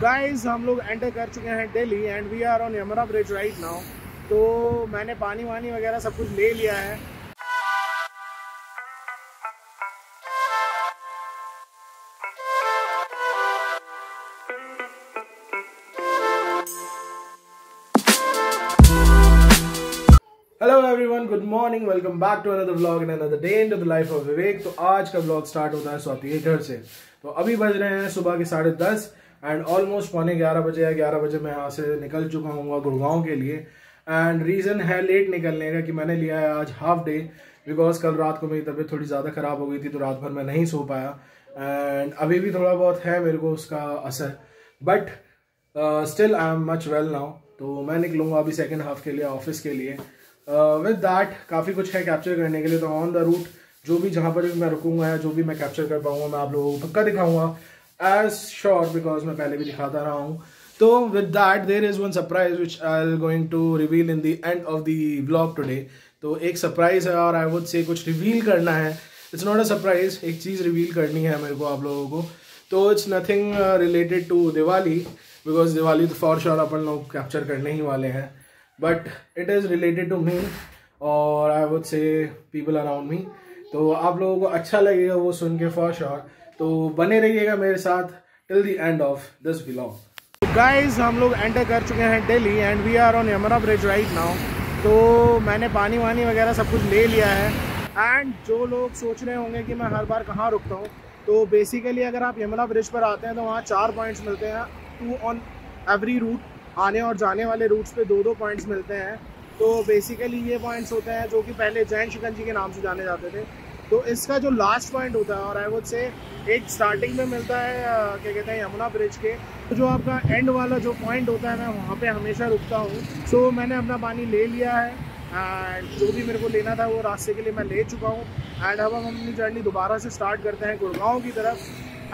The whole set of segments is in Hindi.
गाइस हम लोग एंटर कर चुके हैं Delhi and we are on Yamuna bridge right now. तो मैंने पानी वानी वगैरह सब कुछ ले लिया है। Hello everyone, good morning, welcome back to another vlog and another day in the life of Vivek. तो आज का व्लॉग स्टार्ट होता है स्वाति के घर से। तो अभी बज रहे हैं सुबह के 10:30 एंड ऑलमोस्ट 11:15 बजे या 11 बजे मैं यहाँ से निकल चुका हूँ गुड़गांव के लिए। एंड रीज़न है लेट निकलने का कि मैंने लिया है आज हाफ डे, बिकॉज कल रात को मेरी तबीयत थोड़ी ज़्यादा ख़राब हो गई थी, तो रात भर मैं नहीं सो पाया एंड अभी भी थोड़ा बहुत है मेरे को उसका असर, but still I am much well now. तो मैं निकलूँगा अभी सेकेंड हाफ के लिए ऑफिस के लिए। विद दैट काफ़ी कुछ है कैप्चर करने के लिए। तो ऑन द रूट जो भी जहाँ पर भी मैं रुकूंगा या जो भी मैं कैप्चर कर पाऊंगा मैं आप लोगों को पक्का दिखाऊंगा एज श्योर, बिकॉज मैं पहले भी दिखाता रहा हूँ। तो with that there is one surprise which I am going to reveal in the end of the vlog today. तो एक सरप्राइज है और आई वुड से कुछ रिवील करना है। इट्स नॉट अ सरप्राइज, एक चीज़ रिवील करनी है मेरे को आप लोगों को। तो it's nothing related to Diwali, because Diwali तो फॉर श्योर अपन लोग कैप्चर करने ही वाले हैं, but it is related to me और I would say people around me. तो आप लोगों को अच्छा लगेगा वो सुन के फॉर श्योर। तो बने रहिएगा मेरे साथ till the end of this vlog. Guys हम लोग एंटर कर चुके हैं Delhi and we are on Yamuna bridge right now. तो मैंने पानी वानी वगैरह सब कुछ ले लिया है। एंड जो लोग सोच रहे होंगे कि मैं हर बार कहाँ रुकता हूँ, तो बेसिकली अगर आप यमुना ब्रिज पर आते हैं तो वहाँ 4 पॉइंट्स मिलते हैं, 2 ऑन एवरी रूट। आने और जाने वाले रूट्स पे 2-2 पॉइंट्स मिलते हैं। तो बेसिकली ये पॉइंट्स होते हैं जो कि पहले जैन शिकंजी के नाम से जाने जाते थे। तो इसका जो लास्ट पॉइंट होता है, और आई वुड से एक स्टार्टिंग में मिलता है क्या कहते हैं यमुना ब्रिज के, तो जो आपका एंड वाला जो पॉइंट होता है मैं वहाँ पे हमेशा रुकता हूँ। सो मैंने अपना पानी ले लिया है एंड जो भी मेरे को लेना था वो रास्ते के लिए मैं ले चुका हूँ। एंड अब हम अपनी जर्नी दोबारा से स्टार्ट करते हैं गुड़गांव की तरफ।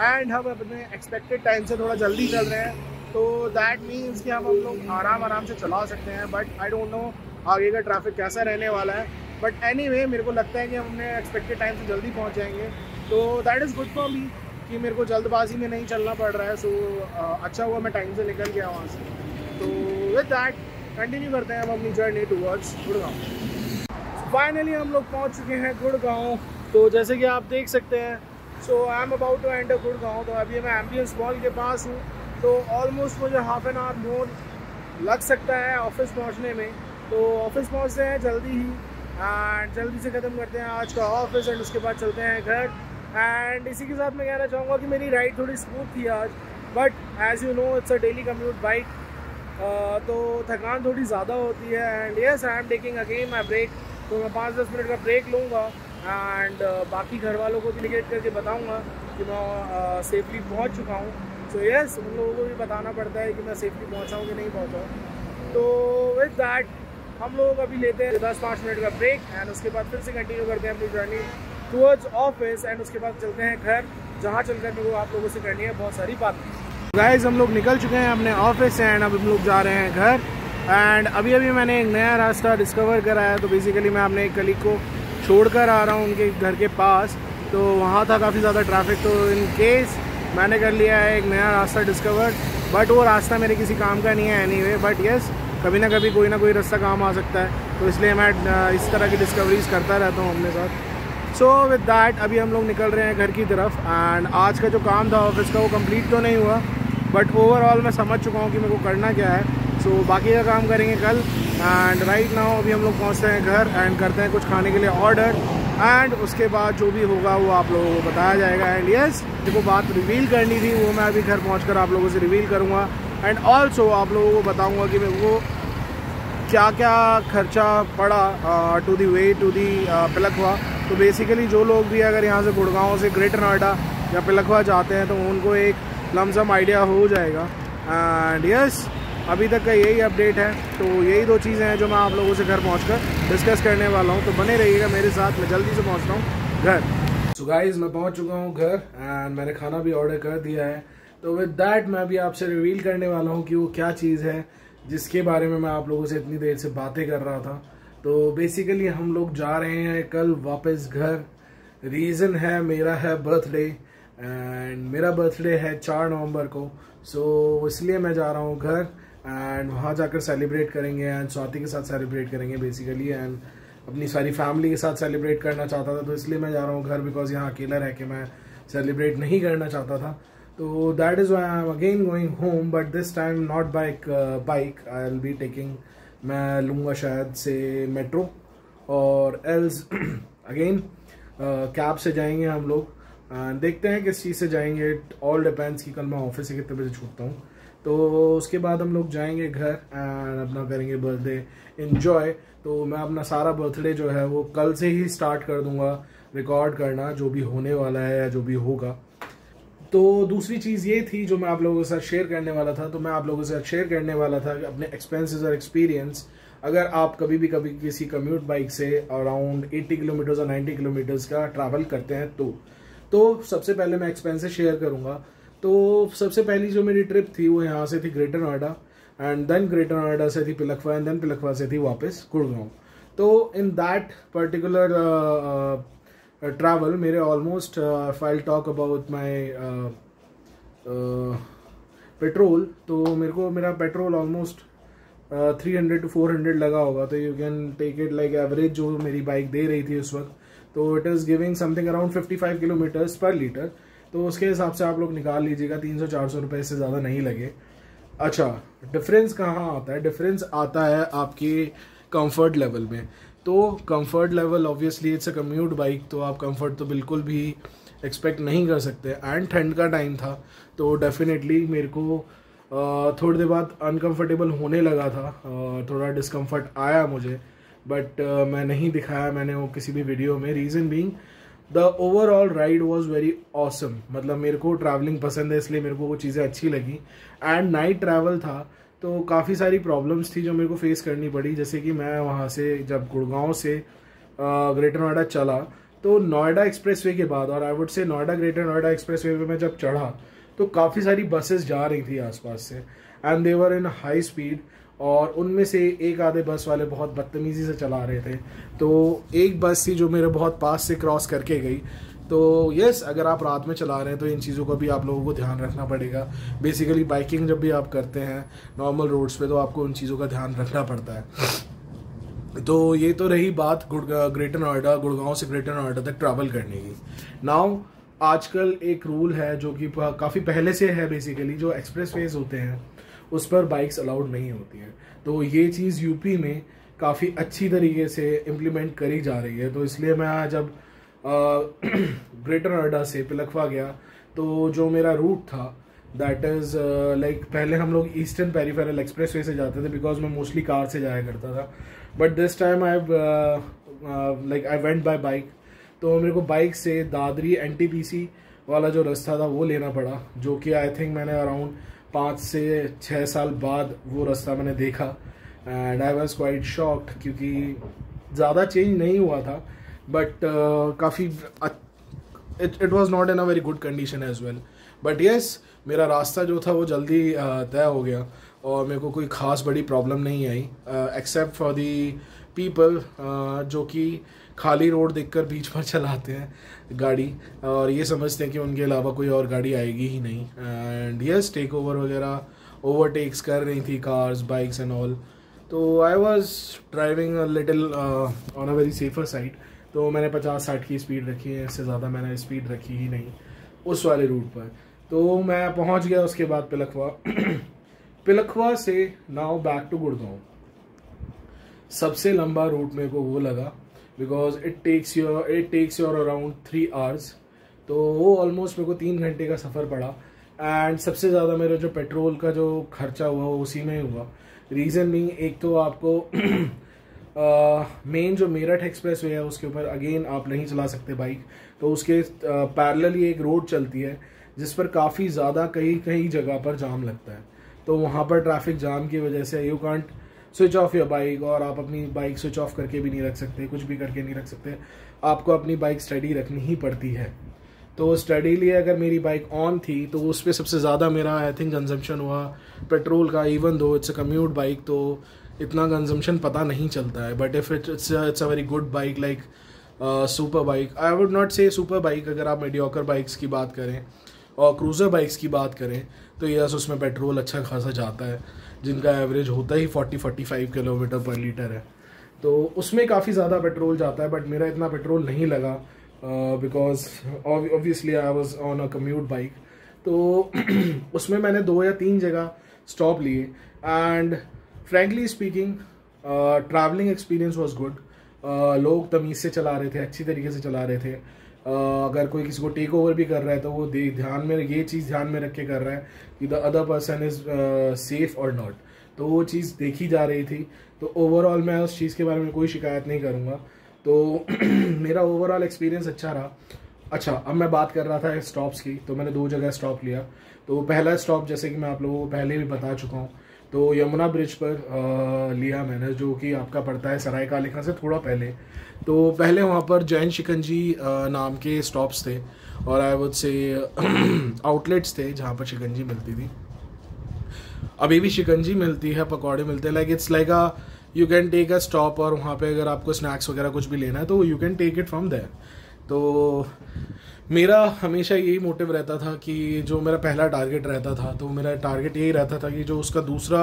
एंड हम अपने एक्सपेक्टेड टाइम से थोड़ा जल्दी चल रहे हैं, तो दैट मीन्स कि हम लोग आराम से चला सकते हैं। बट आई डोंट नो आगे का ट्रैफिक कैसा रहने वाला है, बट एनीवे मेरे को लगता है कि हम अपने एक्सपेक्टेड टाइम से जल्दी पहुंच जाएंगे। तो that is good for me कि मेरे को जल्दबाजी में नहीं चलना पड़ रहा है। सो अच्छा हुआ मैं टाइम से निकल गया वहाँ से। तो विद दैट कंटिन्यू करते हैं हम अपनी जर्नी टूवर्ड्स गुड़गांव। फाइनली हम लोग पहुँच चुके हैं गुड़गांव। तो जैसे कि आप देख सकते हैं, so I am about to enter Gurgaon. तो अभी मैं एम्बियंस मॉल के पास हूँ। तो ऑलमोस्ट मुझे हाफ एन आवर मोर लग सकता है ऑफिस पहुंचने में। तो ऑफिस पहुंचते हैं जल्दी ही एंड जल्दी से ख़त्म करते हैं आज का ऑफिस एंड उसके बाद चलते हैं घर। एंड इसी के साथ मैं कहना चाहूँगा कि मेरी राइड थोड़ी स्मूथ थी आज, but as you know it's a daily commute bike. तो थकान थोड़ी ज़्यादा होती है। And yes I am taking again my break. तो मैं 5-10 मिनट का ब्रेक लूँगा एंड बाकी घर वालों को भी इंडिकेट करके बताऊँगा कि मैं सेफली पहुँच चुका हूँ। सो येस उन लोगों को भी बताना पड़ता है कि मैं सेफली पहुँचा हूँ कि नहीं पहुँचा हूँ। तो विद दैट हम लोग अभी लेते हैं 10-5 मिनट का ब्रेक एंड उसके बाद फिर से कंटिन्यू करते हैं अपनी जर्नी टुवर्ड्स ऑफिस एंड उसके बाद चलते हैं घर, जहाँ चलकर मेरे को आप लोगों से करनी है बहुत सारी बातें। गाइस हम लोग निकल चुके हैं अपने ऑफिस से एंड अब हम लोग जा रहे हैं घर। एंड अभी मैंने एक नया रास्ता डिस्कवर करा है। तो बेसिकली मैं अपने एक कलीग को छोड़ कर आ रहा हूँ उनके घर के पास। तो वहाँ था काफ़ी ज़्यादा ट्रैफिक, तो इन केस मैंने कर लिया है एक नया रास्ता डिस्कवर, बट वो रास्ता मेरे किसी काम का नहीं है एनीवे। बट येस कभी ना कभी कोई ना कोई रास्ता काम आ सकता है, तो इसलिए मैं इस तरह की डिस्कवरीज करता रहता हूँ अपने साथ। सो विद दैट अभी हम लोग निकल रहे हैं घर की तरफ। एंड आज का जो काम था ऑफिस का वो कंप्लीट तो नहीं हुआ, बट ओवरऑल मैं समझ चुका हूँ कि मेरे को करना क्या है। सो बाकी का काम करेंगे कल। एंड राइट नाउ अभी हम लोग पहुँचते हैं घर एंड करते हैं कुछ खाने के लिए ऑर्डर एंड उसके बाद जो भी होगा वो आप लोगों को बताया जाएगा। एंड येस देखो बात रिवील करनी थी वो मैं अभी घर पहुँच आप लोगों से रिवील करूँगा। एंड ऑल्सो आप लोगों को बताऊँगा कि मेरे को क्या क्या खर्चा पड़ा to the way to the Pilkhuwa. तो बेसिकली जो लोग भी अगर यहाँ से गुड़गांव से ग्रेटर नोएडा या पिलखवा जाते हैं तो उनको एक लमसम आइडिया हो जाएगा। एंड यस अभी तक का यही अपडेट है। तो यही 2 चीज़ें हैं जो मैं आप लोगों से घर पहुंचकर डिस्कस करने वाला हूं। तो बने रहिएगा मेरे साथ, मैं जल्दी से पहुंचता हूं घर। सो गाइस मैं पहुंच चुका हूं घर एंड मैंने खाना भी ऑर्डर कर दिया है। तो विद दैट मैं भी आपसे रिवील करने वाला हूं कि वो क्या चीज़ है जिसके बारे में मैं आप लोगों से इतनी देर से बातें कर रहा था। तो बेसिकली हम लोग जा रहे हैं कल वापस घर। रीज़न है मेरा है बर्थडे एंड मेरा बर्थडे है 4 नवंबर को। सो इसलिए मैं जा रहा हूँ घर एंड वहाँ जाकर सेलिब्रेट करेंगे एंड स्वाति के साथ सेलिब्रेट करेंगे बेसिकली, एंड अपनी सारी फैमिली के साथ सेलिब्रेट करना चाहता था, तो इसलिए मैं जा रहा हूँ घर, बिकॉज यहाँ अकेला रह के मैं सेलिब्रेट नहीं करना चाहता था। तो that is why I am again going home, but this time not bike I will be taking, मैं लूँगा शायद से मेट्रो और एल्स अगेन कैब से जाएंगे हम लोग। देखते हैं किस चीज़ से जाएंगे, इट ऑल डिपेंड्स कि कल मैं ऑफिस से कितने बजे छूटता हूँ। तो उसके बाद हम लोग जाएंगे घर एंड अपना करेंगे बर्थडे इन्जॉय। तो मैं अपना सारा बर्थडे जो है वो कल से ही स्टार्ट कर दूंगा रिकॉर्ड करना, जो भी होने वाला है या जो भी होगा। तो दूसरी चीज़ ये थी जो मैं आप लोगों के साथ शेयर करने वाला था, तो मैं आप लोगों के साथ शेयर करने वाला था अपने एक्सपेंसेस और एक्सपीरियंस। अगर आप कभी किसी कम्यूट बाइक से अराउंड 80 किलोमीटर्स और 90 किलोमीटर्स का ट्रैवल करते हैं तो सबसे पहले मैं एक्सपेंसेस शेयर करूंगा। तो सबसे पहली जो मेरी ट्रिप थी वो यहाँ से थी greater Noida, and then greater Noida से थी पिलखवा, एंड देन पिलखवा से थी वापस गुड़गांव। तो इन दैट पर्टिकुलर ट्रैवल मेरे almost if I talk about my petrol, तो मेरा पेट्रोल ऑलमोस्ट 300 to 400 लगा होगा। तो you can take it like average जो मेरी बाइक दे रही थी उस वक्त, तो it is giving something around 55 kilometres per litre. तो उसके हिसाब से आप लोग निकाल लीजिएगा, 300-400 रुपये से ज़्यादा नहीं लगे। अच्छा, डिफरेंस कहाँ आता है? डिफरेंस आता है आपके कंफर्ट लेवल में। तो comfort level obviously it's a commute bike, तो आप कंफर्ट तो बिल्कुल भी एक्सपेक्ट नहीं कर सकते। एंड ठंड का टाइम था, तो डेफिनेटली मेरे को थोड़ी देर बाद अनकंफर्टेबल होने लगा था, थोड़ा डिस्कम्फर्ट आया मुझे, बट मैं नहीं दिखाया मैंने वो किसी भी वीडियो में। Reason being the overall ride was very awesome, मतलब मेरे को ट्रैवलिंग पसंद है इसलिए मेरे को वो चीज़ें अच्छी लगी। एंड नाइट ट्रैवल था, तो काफ़ी सारी प्रॉब्लम्स थी जो मेरे को फेस करनी पड़ी। जैसे कि मैं वहाँ से जब गुड़गांव से ग्रेटर नोएडा चला, तो नोएडा एक्सप्रेसवे के बाद, और आई वुड से नोएडा ग्रेटर नोएडा एक्सप्रेसवे पे मैं जब चढ़ा तो काफ़ी सारी बसेस जा रही थी आसपास से, and they were in high speed, और उनमें से एक आधे बस वाले बहुत बदतमीज़ी से चला रहे थे। तो एक बस थी जो मेरे बहुत पास से क्रॉस करके गई। तो यस, अगर आप रात में चला रहे हैं तो इन चीज़ों का भी आप लोगों को ध्यान रखना पड़ेगा। बेसिकली बाइकिंग जब भी आप करते हैं नॉर्मल रोड्स पे, तो आपको उन चीज़ों का ध्यान रखना पड़ता है। तो ये तो रही बात ग्रेटर नोएडा, गुड़गांव से ग्रेटर नोएडा तक ट्रैवल करने की। नाउ आजकल एक रूल है जो कि काफ़ी पहले से है, बेसिकली जो एक्सप्रेसवेज होते हैं उस पर बाइक्स अलाउड नहीं होती हैं। तो ये चीज़ यूपी में काफ़ी अच्छी तरीके से इम्प्लीमेंट करी जा रही है। तो इसलिए मैं जब ग्रेटर नोएडा से पिलखवा गया, तो जो मेरा रूट था दैट इज़ लाइक, पहले हम लोग ईस्टर्न पेरिफेरल एक्सप्रेसवे से जाते थे बिकॉज मैं मोस्टली कार से जाया करता था, but this time I went by bike. तो मेरे को बाइक से दादरी NTPC वाला जो रास्ता था वो लेना पड़ा, जो कि आई थिंक मैंने अराउंड 5 से 6 साल बाद वो रास्ता मैंने देखा, and I was quite shocked क्योंकि ज़्यादा चेंज नहीं हुआ था, बट काफ़ी it was not in a very good condition as well. But yes, मेरा रास्ता जो था वो जल्दी तय हो गया और मेरे को कोई ख़ास बड़ी प्रॉब्लम नहीं आई, एक्सेप्ट फॉर दी पीपल जो कि खाली रोड देखकर बीच पर चलाते हैं गाड़ी और ये समझते हैं कि उनके अलावा कोई और गाड़ी आएगी ही नहीं। एंड यस, टेक ओवर वगैरह ओवरटेक्स कर रही थी कार्स, बाइक्स एंड ऑल। तो I was driving a little on a very safer side. तो मैंने 50-60 की स्पीड रखी है, इससे ज़्यादा मैंने स्पीड रखी ही नहीं उस वाले रूट पर। तो मैं पहुंच गया उसके बाद पिलखवा। पिलखवा से नाउ बैक टू गुड़गांव। सबसे लंबा रूट मेरे को वो लगा because it takes your around 3 hours. तो वो ऑलमोस्ट मेरे को 3 घंटे का सफ़र पड़ा, एंड सबसे ज़्यादा मेरा जो पेट्रोल का जो खर्चा हुआ वो उसी में ही हुआ। रीज़न मीन, एक तो आपको मेन जो मेरठ एक्सप्रेस वे है उसके ऊपर अगेन आप नहीं चला सकते बाइक, तो उसके पैरेलल ही एक रोड चलती है जिस पर काफ़ी ज़्यादा कई जगह पर जाम लगता है। तो वहाँ पर ट्रैफिक जाम की वजह से you can't switch off your bike, और आप अपनी बाइक स्विच ऑफ करके भी नहीं रख सकते, कुछ भी करके नहीं रख सकते, आपको अपनी बाइक स्टडी रखनी ही पड़ती है। तो स्टडीली अगर मेरी बाइक ऑन थी तो उस पर सबसे ज़्यादा मेरा आई थिंक कंजम्पशन हुआ पेट्रोल का। Even though it's a commute bike तो इतना कंजम्पशन पता नहीं चलता है, but if it's a very good bike like super bike, I would not से सुपर बाइक, अगर आप मीडियोकर बाइक्स की बात करें और क्रूज़र बाइक्स की बात करें तो यस उसमें पेट्रोल अच्छा खासा जाता है, जिनका एवरेज होता ही 40-45 किलोमीटर पर लीटर है, तो उसमें काफ़ी ज़्यादा पेट्रोल जाता है। बट मेरा इतना पेट्रोल नहीं लगा because obviously I was on a commute bike. तो उसमें मैंने 2 या 3 जगह स्टॉप लिए and frankly speaking travelling experience was good. लोग तमीज़ से चला रहे थे, अच्छी तरीके से चला रहे थे। अगर कोई किसी को टेक ओवर भी कर रहा है तो वो ध्यान में ये चीज़ ध्यान में रख के कर रहा है कि the other person is safe और नॉट, तो वो चीज़ देखी जा रही थी। तो ओवरऑल मैं उस चीज़ के बारे में कोई शिकायत नहीं करूँगा। तो मेरा ओवरऑल एक्सपीरियंस अच्छा रहा। अच्छा, अब मैं बात कर रहा था स्टॉप्स की, तो मैंने 2 जगह स्टॉप लिया। तो पहला स्टॉप जैसे कि मैं आप लोगों को पहले भी बता चुका हूँ, तो यमुना ब्रिज पर लिया मैंने, जो कि आपका पड़ता है सराय काले खां से थोड़ा पहले। तो पहले वहाँ पर जैन शिकंजी नाम के स्टॉप्स थे और आई वुड से आउटलेट्स थे जहाँ पर शिकंजी मिलती थी। अभी भी शिकंजी मिलती है, पकौड़े मिलते हैं, like it's like a you can take a stop, और वहाँ पे अगर आपको स्नैक्स वगैरह कुछ भी लेना है तो you can take it from there. तो मेरा हमेशा यही मोटिव रहता था कि जो मेरा पहला टारगेट रहता था, तो मेरा टारगेट यही रहता था कि जो उसका दूसरा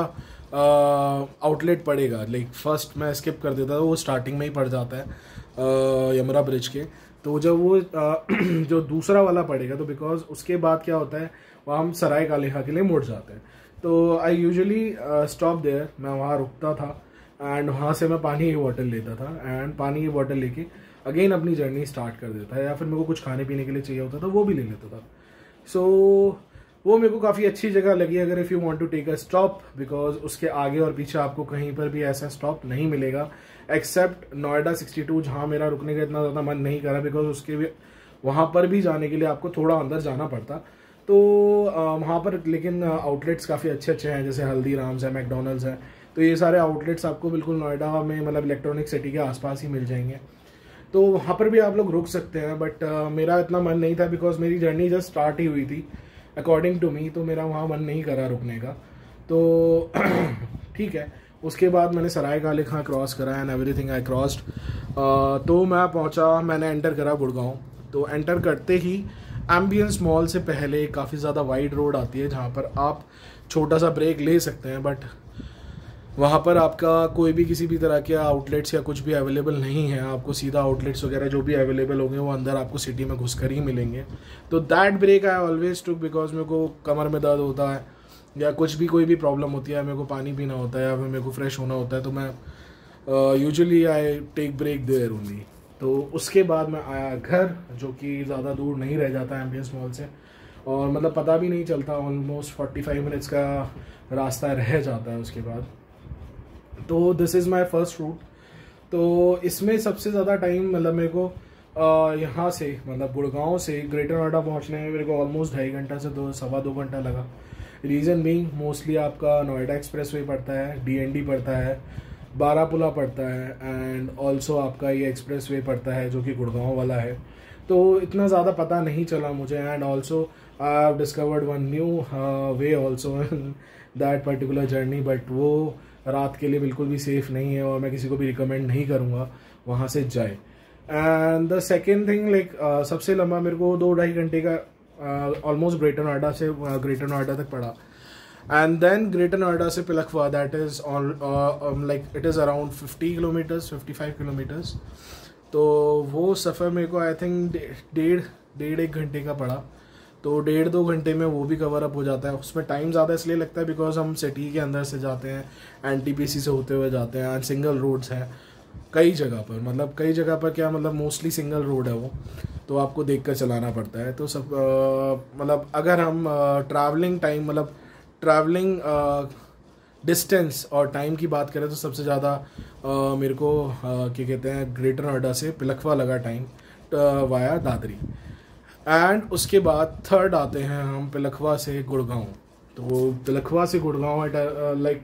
आउटलेट पड़ेगा, लाइक फर्स्ट मैं स्किप कर देता था, वो स्टार्टिंग में ही पड़ जाता है यमुना ब्रिज के। तो जब वो जो दूसरा वाला पड़ेगा, तो बिकॉज उसके बाद क्या होता है, वहाँ हम सराय काले खां के लिए मुड़ जाते हैं। तो आई यूजुअली स्टॉप देयर, मैं वहाँ रुकता था एंड वहाँ से मैं पानी की बॉटल लेता था एंड पानी की बॉटल लेके अगेन अपनी जर्नी स्टार्ट कर देता है, या फिर मेरे को कुछ खाने पीने के लिए चाहिए होता था वो भी ले लेता था। सो वो मेरे को काफ़ी अच्छी जगह लगी अगर if you want to take a stop, because उसके आगे और पीछे आपको कहीं पर भी ऐसा स्टॉप नहीं मिलेगा एक्सेप्ट नोएडा 62, जहाँ मेरा रुकने का इतना ज़्यादा मन नहीं करा बिकॉज उसके भी वहाँ पर भी जाने के लिए आपको थोड़ा अंदर जाना पड़ता। तो वहाँ पर लेकिन आउटलेट्स काफ़ी अच्छे अच्छे हैं, जैसे हल्दीराम्स है, मैकडोनल्ड्स है, तो ये सारे आउटलेट्स आपको बिल्कुल नोएडा में मतलब इलेक्ट्रॉनिक सिटी के आसपास ही मिल जाएंगे। तो वहाँ पर भी आप लोग रुक सकते हैं, बट मेरा इतना मन नहीं था बिकॉज मेरी जर्नी जस्ट स्टार्ट ही हुई थी अकॉर्डिंग टू मी, तो मेरा वहाँ मन नहीं करा रुकने का। तो ठीक है, उसके बाद मैंने सराय काले खां क्रॉस करा एंड एवरीथिंग आई क्रॉस्ड। तो मैं पहुँचा, मैंने एंटर करा गुड़गांव। तो एंटर करते ही एम्बियंस मॉल से पहले काफ़ी ज़्यादा वाइड रोड आती है जहाँ पर आप छोटा सा ब्रेक ले सकते हैं, बट वहाँ पर आपका कोई भी किसी भी तरह के आउटलेट्स या कुछ भी अवेलेबल नहीं है। आपको सीधा आउटलेट्स वगैरह जो भी अवेलेबल होंगे वो अंदर आपको सिटी में घुसकर ही मिलेंगे। तो that break I always took because मेरे को कमर में दर्द होता है या कुछ भी कोई भी प्रॉब्लम होती है, मेरे को पानी पीना होता है या फिर मेरे को फ्रेश होना होता है, तो मैं usually I take break there only. तो उसके बाद मैं आया घर, जो कि ज़्यादा दूर नहीं रह जाता एम्बियंस मॉल से, और मतलब पता भी नहीं चलता, ऑलमोस्ट 45 मिनट्स का रास्ता रह जाता है उसके बाद। तो this is my first route. तो इसमें सबसे ज़्यादा टाइम मतलब मेरे को यहाँ से मतलब गुड़गांव से ग्रेटर नोएडा पहुँचने में मेरे को ऑलमोस्ट 2.5 घंटा से 2-2.25 घंटा लगा। रीज़न बीइंग मोस्टली आपका नोएडा एक्सप्रेसवे पड़ता है, DND पड़ता है, बारापुला पड़ता है एंड ऑल्सो आपका ये एक्सप्रेसवे पड़ता है जो कि गुड़गांव वाला है। तो इतना ज़्यादा पता नहीं चला मुझे and also I have discovered one new way also in that particular journey, but वो रात के लिए बिल्कुल भी सेफ़ नहीं है और मैं किसी को भी रिकमेंड नहीं करूँगा वहाँ से जाए। And the second thing like सबसे लंबा मेरे को 2-2.5 घंटे का ऑलमोस्ट ग्रेटर नोएडा से ग्रेटर नोएडा तक पड़ा। एंड देन ग्रेटर नोएडा से Pilkhuwa, that is like it is around 50 kilometres 55 kilometres. तो वो सफ़र मेरे को आई थिंक 1.5 घंटे का पड़ा। तो 1.5-2 घंटे में वो भी कवर अप हो जाता है। उसमें टाइम ज़्यादा इसलिए लगता है बिकॉज हम सिटी के अंदर से जाते हैं, NTPC से होते हुए जाते हैं एंड सिंगल रोड्स हैं कई जगह पर, मतलब कई जगह पर क्या मतलब मोस्टली सिंगल रोड है वो, तो आपको देख कर चलाना पड़ता है। तो सब मतलब अगर हम ट्रैवलिंग टाइम मतलब ट्रैवलिंग डिस्टेंस और टाइम की बात करें तो सबसे ज़्यादा मेरे को क्या कहते हैं ग्रेटर नोएडा से पिलखवा लगा टाइम वाया दादरी। एंड उसके बाद थर्ड आते हैं हम पिलखवा से गुड़गांव। तो पिलखवा से Gurgaon like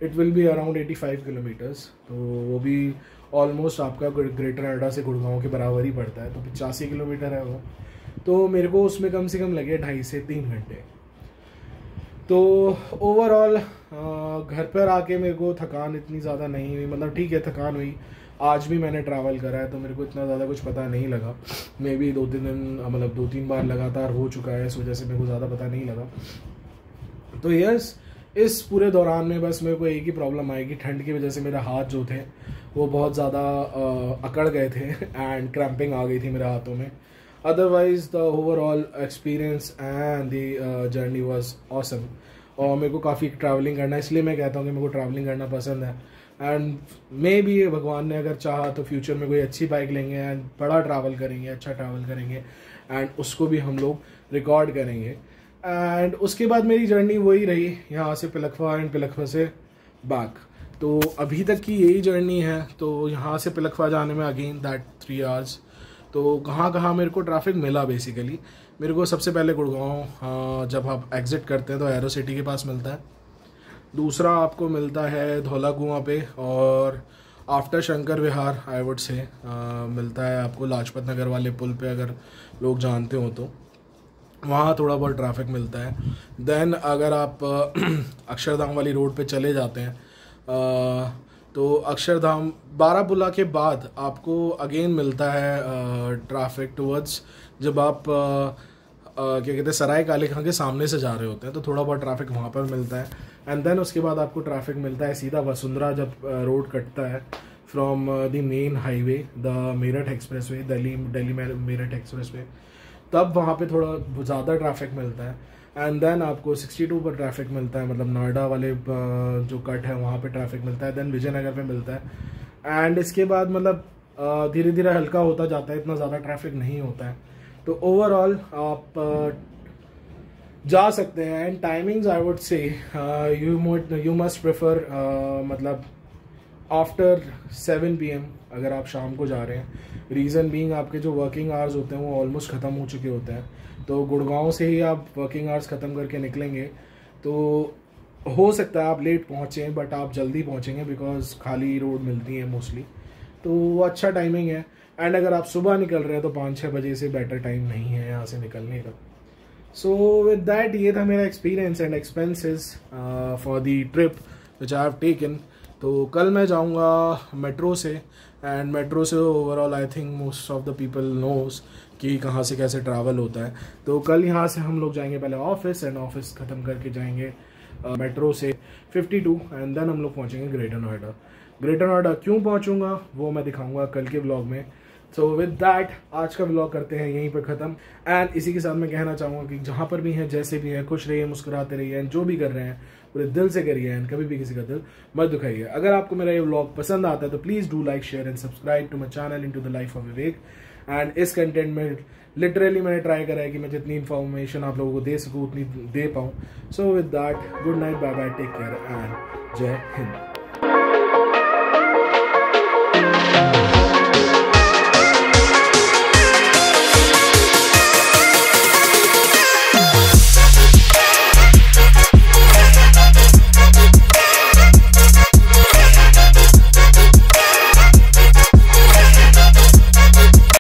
it will be around 85 kilometres. तो वो भी ऑलमोस्ट आपका ग्रेटर नोएडा से गुड़गांव के बराबर ही पड़ता है, तो 85 किलोमीटर है वो। तो मेरे को उसमें कम से कम लगे 2.5 से 3 घंटे। तो ओवरऑल घर पर आके मेरे को थकान इतनी ज़्यादा नहीं हुई, मतलब ठीक है थकान हुई, आज भी मैंने ट्रैवल करा है तो मेरे को इतना ज़्यादा कुछ पता नहीं लगा। मे बी 2-3 दिन मतलब 2-3 बार लगातार हो चुका है, इस वजह से मेरे को ज़्यादा पता नहीं लगा। तो यस, इस पूरे दौरान में बस मेरे को एक ही प्रॉब्लम आएगी, ठंड की वजह से मेरे हाथ जो थे वो बहुत ज़्यादा अकड़ गए थे एंड क्रैम्पिंग आ गई थी मेरे हाथों में। Otherwise the overall experience and the journey was awesome. और मेरे को काफ़ी ट्रैवलिंग करना है, इसलिए मैं कहता हूँ कि मेरे को ट्रैवलिंग करना पसंद है। एंड मे बी भगवान ने अगर चाहा तो फ्यूचर में कोई अच्छी बाइक लेंगे एंड बड़ा ट्रैवल करेंगे, अच्छा ट्रैवल करेंगे एंड उसको भी हम लोग रिकॉर्ड करेंगे। एंड उसके बाद मेरी जर्नी वही रही, यहाँ से पिलखवा एंड पिलखवा से बैक। तो अभी तक की यही जर्नी है। तो यहाँ से पिलखवा जाने में अगेन दैट 3 hours। तो कहाँ कहाँ मेरे को ट्रैफिक मिला, बेसिकली मेरे को सबसे पहले गुड़गांव जब आप एग्ज़िट करते हैं तो एरो सिटी के पास मिलता है। दूसरा आपको मिलता है धौला कुआं पे, और after Shankar Vihar I would से मिलता है आपको लाजपत नगर वाले पुल पे, अगर लोग जानते हो तो वहाँ थोड़ा बहुत ट्रैफिक मिलता है। देन अगर आप अक्षरधाम वाली रोड पे चले जाते हैं तो अक्षरधाम बारापुला के बाद आपको अगेन मिलता है ट्रैफिक टुवर्ड्स, जब आप क्या कहते हैं सराय काले खां के सामने से जा रहे होते हैं तो थोड़ा बहुत ट्रैफिक वहाँ पर मिलता है। एंड देन उसके बाद आपको ट्रैफिक मिलता है सीधा वसुंधरा, जब रोड कटता है from the main highway the Meerut express way, Delhi Meerut express way, तब वहाँ पे थोड़ा ज़्यादा ट्रैफिक मिलता है। एंड देन आपको 62 पर ट्रैफिक मिलता है, मतलब नोएडा वाले जो कट है वहाँ पे ट्रैफिक मिलता है। देन विजयनगर पे मिलता है। एंड इसके बाद मतलब धीरे धीरे हल्का होता जाता है, इतना ज़्यादा ट्रैफिक नहीं होता है। तो ओवरऑल आप जा सकते हैं। एंड टाइमिंग्स आई वुड से यू मस्ट प्रेफर मतलब आफ्टर 7 PM अगर आप शाम को जा रहे हैं। रीज़न बीइंग आपके जो वर्किंग आवर्स होते हैं वो ऑलमोस्ट ख़त्म हो चुके होते हैं। तो गुड़गांव से ही आप वर्किंग आवर्स ख़त्म करके निकलेंगे तो हो सकता है आप लेट पहुँचें, बट आप जल्दी पहुँचेंगे बिकॉज खाली रोड मिलती है मोस्टली। तो वो अच्छा टाइमिंग है। एंड अगर आप सुबह निकल रहे हैं तो 5-6 बजे से बेटर टाइम नहीं है यहाँ से निकलने का। सो विद दैट ये था मेरा experience and expenses for the trip which I have taken. तो कल मैं जाऊँगा मेट्रो से, एंड मेट्रो से overall I think most of the people knows कि कहाँ से कैसे ट्रैवल होता है। तो कल यहाँ से हम लोग जाएंगे पहले ऑफिस, एंड ऑफिस ख़त्म करके जाएंगे मेट्रो से 52, एंड देन हम लोग पहुँचेंगे ग्रेटर नोएडा। ग्रेटर नोएडा क्यों पहुँचूँगा वो मैं दिखाऊँगा कल के व्लॉग में। सो विद दैट आज का व्लॉग करते हैं यहीं पर ख़त्म। एंड इसी के साथ मैं कहना चाहूँगा कि जहाँ पर भी हैं, जैसे भी हैं, खुश रहिए, मुस्कुराते रहिए, एंड जो भी कर रहे हैं पूरे दिल से करिए, एंड कभी भी किसी का दिल मत दुखाइए। अगर आपको मेरा ये व्लॉग पसंद आता है तो please do like, share and subscribe to my channel into the life of Vivek. And इस कंटेंट में लिटरली मैंने ट्राई करा है कि मैं जितनी इन्फॉर्मेशन आप लोगों को दे सकूँ उतनी दे पाऊँ। So with that good night, bye bye, take care and Jai Hind.